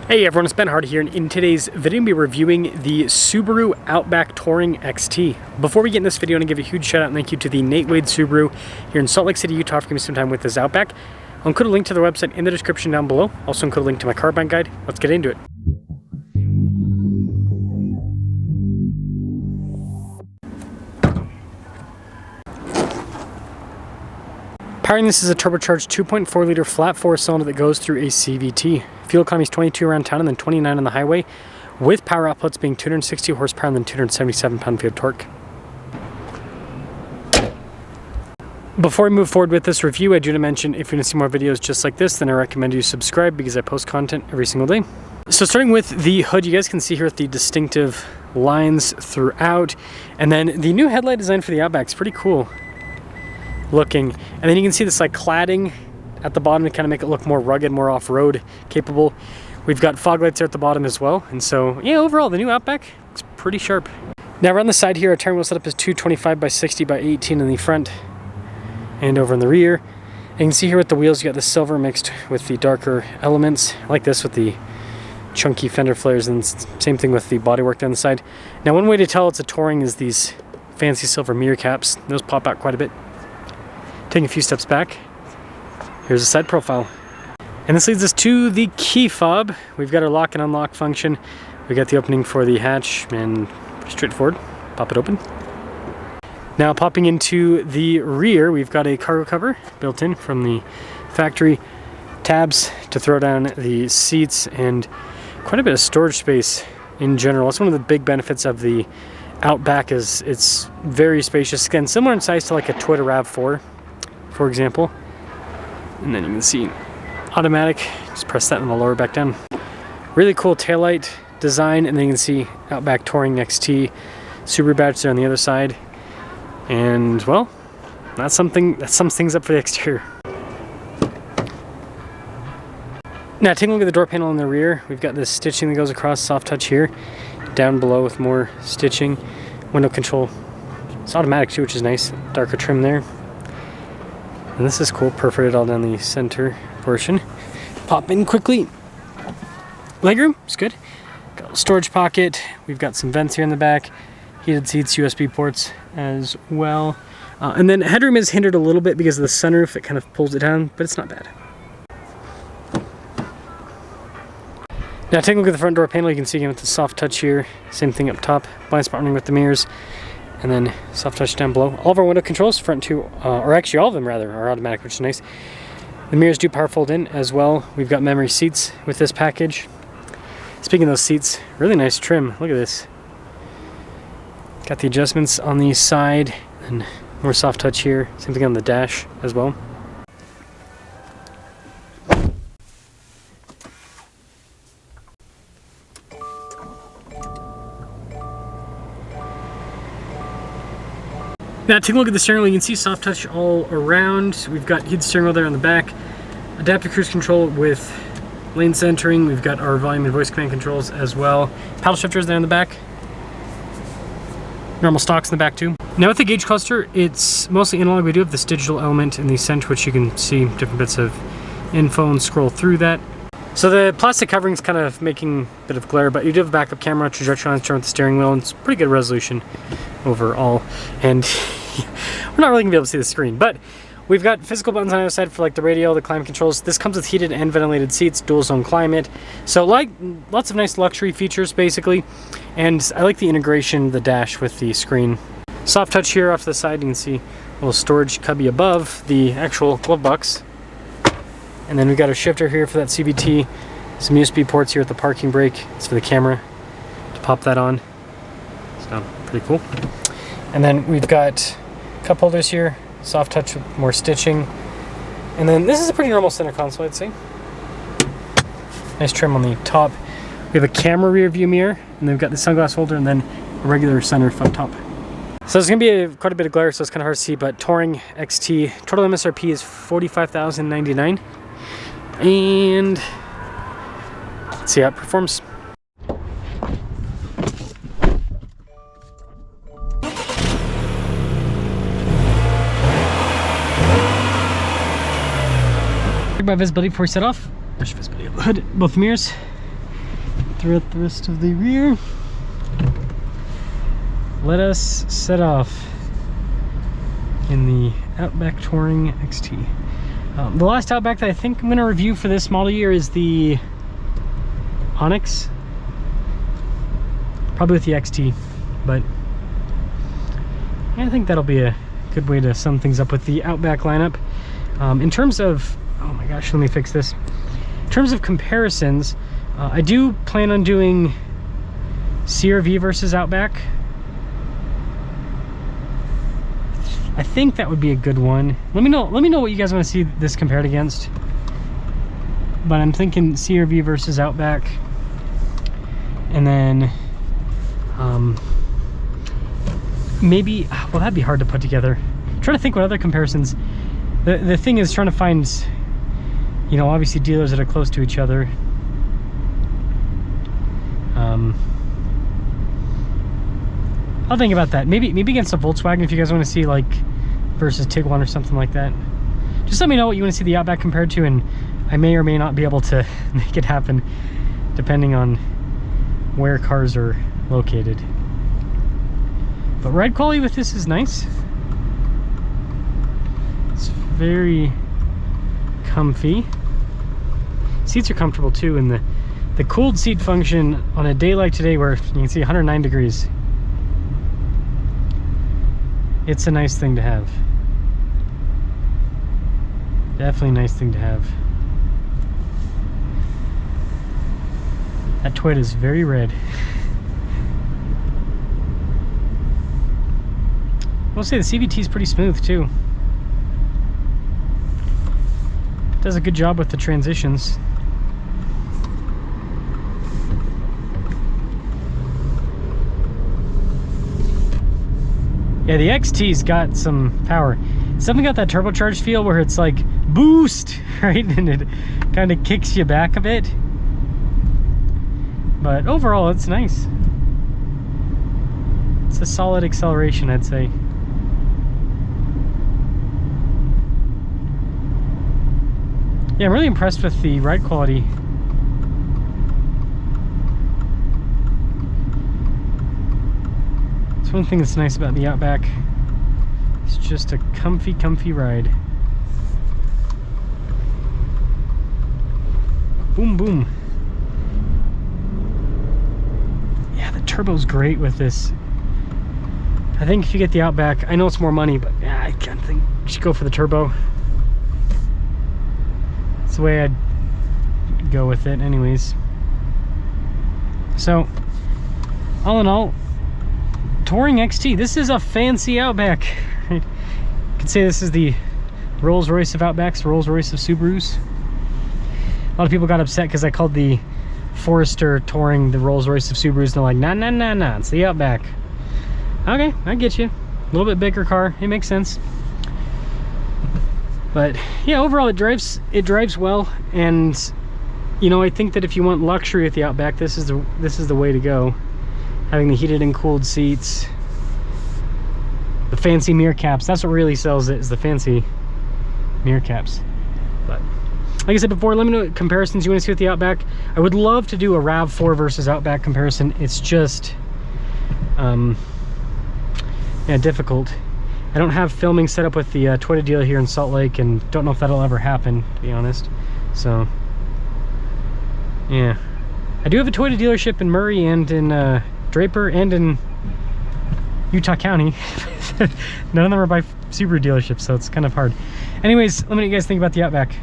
Hey everyone, it's Ben Hardy here, and in today's video I'll be reviewing the Subaru Outback Touring XT. Before we get in this video, I want to give a huge shout out and thank you to the Nate Wade Subaru here in Salt Lake City, Utah for giving me some time with this Outback. I'll include a link to their website in the description down below. Also include a link to my car buying guide. Let's get into it. Powering this is a turbocharged 2.4 liter flat 4 cylinder that goes through a CVT. Fuel economy is 22 around town and then 29 on the highway, with power outputs being 260 horsepower and then 277 pound-feet of torque. Before I move forward with this review, I do want to mention if you want to see more videos just like this, then I recommend you subscribe because I post content every single day. So starting with the hood, you guys can see here the distinctive lines throughout, and then the new headlight design for the Outback is pretty cool looking. And then you can see this like cladding at the bottom to kind of make it look more rugged, more off-road capable. We've got fog lights there at the bottom as well. And so, yeah, overall, the new Outback looks pretty sharp. Now around the side here, our tire wheel setup is 225 by 60 by 18 in the front and over in the rear. And you can see here with the wheels, you got the silver mixed with the darker elements. I like this with the chunky fender flares, and same thing with the bodywork down the side. Now one way to tell it's a Touring is these fancy silver mirror caps. Those pop out quite a bit. Taking a few steps back, here's a side profile. And this leads us to the key fob. We've got our lock and unlock function. We got the opening for the hatch, and pretty straightforward. Pop it open. Now popping into the rear, we've got a cargo cover built in from the factory. Tabs to throw down the seats, and quite a bit of storage space in general. That's one of the big benefits of the Outback, is it's very spacious. Again, similar in size to like a Toyota RAV4, for example. And then you can see automatic, just press that and it'll lower back down. Really cool taillight design, and then you can see Outback Touring XT Subaru badge there on the other side. And well, that sums things up for the exterior. Now taking a look at the door panel in the rear, we've got this stitching that goes across, soft touch here, down below with more stitching. Window control, it's automatic too, which is nice. Darker trim there. And this is cool, perforated all down the center portion. Pop in quickly. Legroom, it's good. Got a storage pocket. We've got some vents here in the back. Heated seats, USB ports as well. And then headroom is hindered a little bit because of the sunroof. It kind of pulls it down, but it's not bad. Now taking a look at the front door panel, you can see again with the soft touch here. Same thing up top. Blind spot running with the mirrors. And then soft touch down below. All of our window controls, front two, or actually all of them rather, are automatic, which is nice. The mirrors do power fold in as well. We've got memory seats with this package. Speaking of those seats, really nice trim. Look at this. Got the adjustments on the side and more soft touch here. Same thing on the dash as well. Now taking a look at the steering wheel, you can see soft touch all around. We've got heated steering wheel there on the back. Adaptive cruise control with lane centering. We've got our volume and voice command controls as well. Paddle shifters there in the back. Normal stocks in the back too. Now with the gauge cluster, it's mostly analog. We do have this digital element in the center, which you can see different bits of info and scroll through that. So the plastic covering is kind of making a bit of glare, but you do have a backup camera, trajectory lines turn with the steering wheel, and it's pretty good resolution overall. And we're not really gonna be able to see the screen, but we've got physical buttons on the other side for like the radio, the climate controls. This comes with heated and ventilated seats, dual zone climate. So like lots of nice luxury features basically. And I like the integration of the dash with the screen. Soft touch here off to the side, you can see a little storage cubby above the actual glove box. And then we've got a shifter here for that CVT. Some USB ports here at the parking brake. It's for the camera to pop that on. So pretty cool. And then we've got cup holders here, soft touch with more stitching. And then this is a pretty normal center console, I'd say. Nice trim on the top. We have a camera rear view mirror, and then we've got the sunglass holder, and then a regular sunroof up top. So there's gonna be quite a bit of glare, so it's kind of hard to see, but Touring XT, total MSRP is $45,099. And let's see how it performs. Talk about visibility before we set off. There's visibility of the hood, both mirrors. throughout the rest of the rear. Let us set off in the Outback Touring XT. The last Outback that I think I'm going to review for this model year is the Onyx. Probably with the XT, but yeah, I think that'll be a good way to sum things up with the Outback lineup. In terms of, oh my gosh, let me fix this. In terms of comparisons, I do plan on doing CR-V versus Outback. I think that would be a good one. Let me know what you guys want to see this compared against. But I'm thinking CR-V versus Outback. And then maybe, well, that'd be hard to put together. I'm trying to think what other comparisons. The thing is trying to find, you know, obviously dealers that are close to each other. I'll think about that. Maybe against a Volkswagen if you guys want to see, like, versus Tiguan or something like that. Just let me know what you want to see the Outback compared to, and I may or may not be able to make it happen depending on where cars are located. But ride quality with this is nice. It's very comfy. Seats are comfortable too, and the cooled seat function on a day like today where you can see 109 degrees. It's a nice thing to have. Definitely a nice thing to have. That Toyota is very red. I will say the CVT is pretty smooth too. Does a good job with the transitions. Yeah, the XT's got some power. It's definitely got that turbocharged feel where it's like boost, right? And it kind of kicks you back a bit. But overall, it's nice. It's a solid acceleration, I'd say. Yeah, I'm really impressed with the ride quality. It's one thing that's nice about the Outback. It's just a comfy ride. Boom, boom. Yeah, the turbo's great with this. I think if you get the Outback, I know it's more money, but yeah, I kind of think you should go for the turbo. That's the way I'd go with it anyways. So, all in all, Touring XT, this is a fancy Outback. You could say this is the Rolls-Royce of Outbacks, Rolls-Royce of Subarus. A lot of people got upset because I called the Forester Touring the Rolls-Royce of Subarus, and they're like, nah, it's the Outback. Okay, I get you. A little bit bigger car, it makes sense. But yeah, overall it drives well, and you know, I think that if you want luxury at the Outback, this is the way to go. Having the heated and cooled seats, the fancy mirror caps, that's what really sells it, is the fancy mirror caps. But like I said before, let me know what comparisons you want to see with the Outback. I would love to do a RAV4 versus Outback comparison. It's just yeah, difficult. I don't have filming set up with the Toyota dealer here in Salt Lake, and don't know if that'll ever happen, to be honest. So yeah, I do have a Toyota dealership in Murray and in Draper and in Utah County. None of them are by Subaru dealerships, so it's kind of hard. Anyways, let me know what you guys think about the Outback.